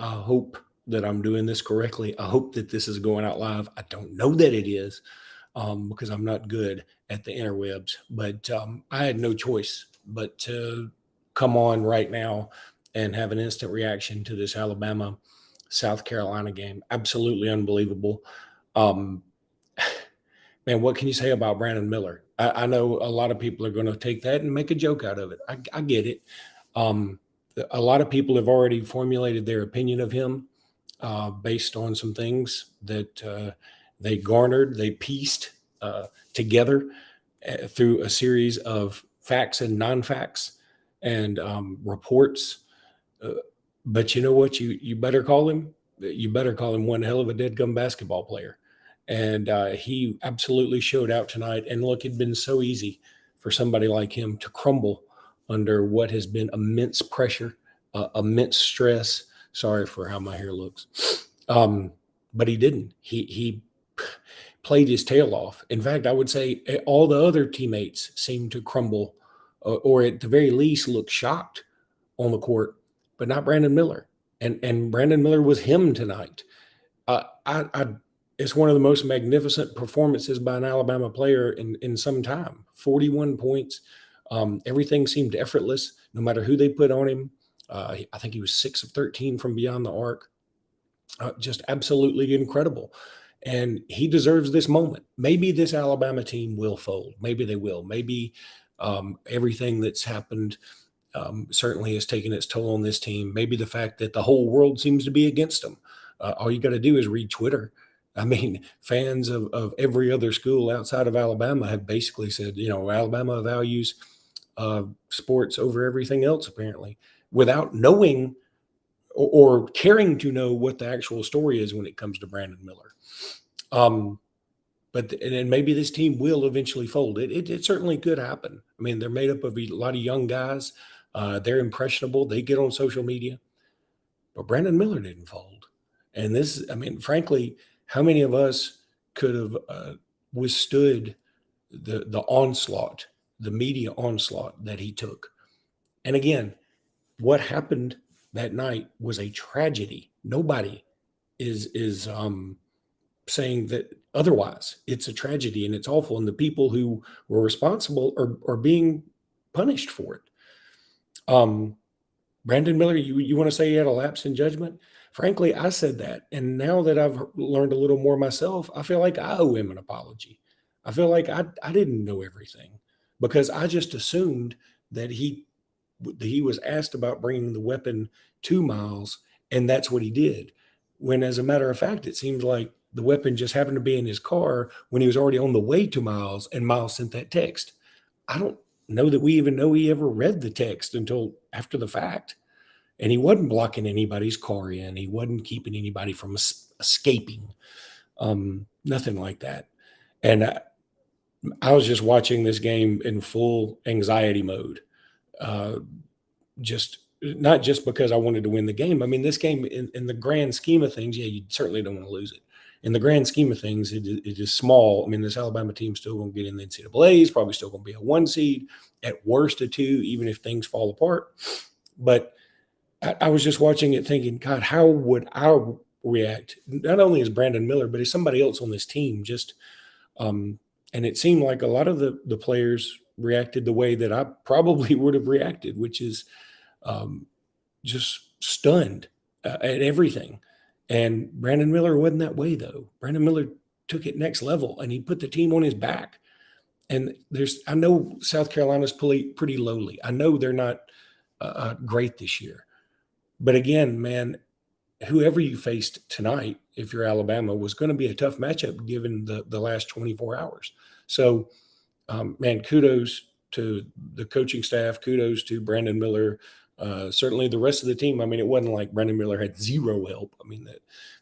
I hope that I'm doing this correctly. I hope that this is going out live. I don't know that it is because I'm not good at the interwebs, but I had no choice but to come on right now and have an instant reaction to this Alabama South Carolina game. Absolutely unbelievable. Um, man, what can you say about Brandon Miller? I know a lot of people are going to take that and make a joke out of it. I get it. Um, a lot of people have already formulated their opinion of him based on some things that they pieced together through a series of facts and non-facts and reports. Uh, but you know what? You better call him. You better call him one hell of a dead gum basketball player. And he absolutely showed out tonight. And look, it'd been so easy for somebody like him to crumble under what has been immense pressure, immense stress. Sorry for how my hair looks. But he didn't. He played his tail off. In fact, I would say all the other teammates seemed to crumble, or at the very least look shocked on the court, but not Brandon Miller. And Brandon Miller was him tonight. I it's one of the most magnificent performances by an Alabama player in some time. 41 points. Everything seemed effortless, no matter who they put on him. I think he was 6 of 13 from beyond the arc. Just absolutely incredible. And he deserves this moment. Maybe this Alabama team will fold. Maybe they will. Maybe everything that's happened certainly has taken its toll on this team. Maybe the fact that the whole world seems to be against them. All you got to do is read Twitter. I mean, fans of every other school outside of Alabama have basically said, Alabama values sports over everything else, apparently, without knowing or caring to know what the actual story is when it comes to Brandon Miller. And maybe this team will eventually fold. It certainly could happen. I mean, they're made up of a lot of young guys. They're impressionable. They get on social media. But Brandon Miller didn't fold. And this, I mean, frankly, how many of us could have withstood the onslaught, the media onslaught that he took? And again, what happened that night was a tragedy. Nobody is saying that otherwise. It's a tragedy and it's awful. And the people who were responsible are being punished for it. Brandon Miller, you want to say he had a lapse in judgment? Frankly, I said that. And now that I've learned a little more myself, I feel like I owe him an apology. I feel like I didn't know everything because I just assumed that he was asked about bringing the weapon 2 miles, and that's what he did. When, as a matter of fact, it seems like the weapon just happened to be in his car when he was already on the way to Miles, and Miles sent that text. I don't know that we even know he ever read the text until after the fact. And he wasn't blocking anybody's car in. He wasn't keeping anybody from escaping. Nothing like that. And I was just watching this game in full anxiety mode. Just not just because I wanted to win the game. I mean, this game in the grand scheme of things, yeah, you certainly don't want to lose it. In the grand scheme of things, it is small. I mean, this Alabama team's still going to get in the NCAA. It's probably still going to be a 1 seed, at worst a 2, even if things fall apart. But I was just watching it thinking, God, how would I react? Not only as Brandon Miller, but as somebody else on this team. And it seemed like a lot of the players reacted the way that I probably would have reacted, which is just stunned at everything. And Brandon Miller wasn't that way, though. Brandon Miller took it next level, and he put the team on his back. And I know South Carolina's pretty lowly. I know they're not great this year. But again, man, whoever you faced tonight, if you're Alabama, was going to be a tough matchup given the last 24 hours. So, man, kudos to the coaching staff. Kudos to Brandon Miller. Certainly the rest of the team. I mean, it wasn't like Brandon Miller had zero help. I mean,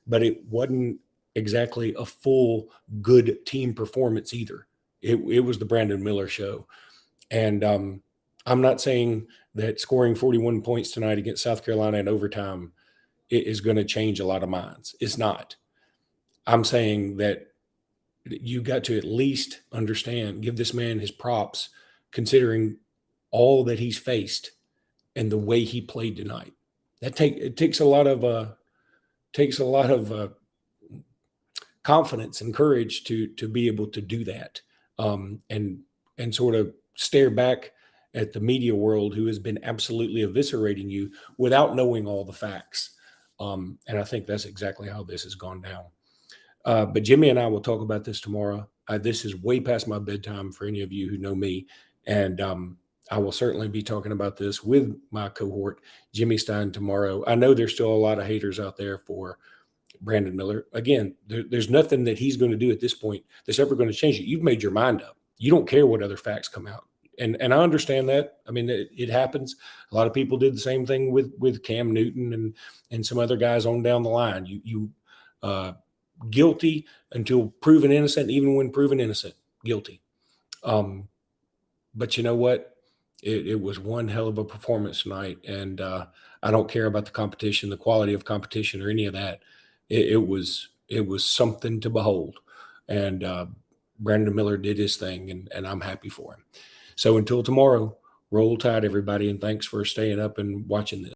but it wasn't exactly a full good team performance either. It was the Brandon Miller show. And I'm not saying that scoring 41 points tonight against South Carolina in overtime is going to change a lot of minds. It's not. I'm saying that you got to at least understand, give this man his props, considering all that he's faced and the way he played tonight. It takes a lot of takes a lot of confidence and courage to be able to do that, and sort of stare back at the media world who has been absolutely eviscerating you without knowing all the facts. And I think that's exactly how this has gone down. But Jimmy and I will talk about this tomorrow. This is way past my bedtime for any of you who know me. And I will certainly be talking about this with my cohort, Jimmy Stein, tomorrow. I know there's still a lot of haters out there for Brandon Miller. Again, there's nothing that he's going to do at this point that's ever going to change it. You've made your mind up. You don't care what other facts come out. And I understand that. I mean, it happens. A lot of people did the same thing with Cam Newton and some other guys on down the line. You guilty until proven innocent, even when proven innocent, guilty. But you know what? It was one hell of a performance tonight, and I don't care about the competition, the quality of competition, or any of that. It was something to behold, and Brandon Miller did his thing, and I'm happy for him. So until tomorrow, roll tide, everybody, and thanks for staying up and watching this.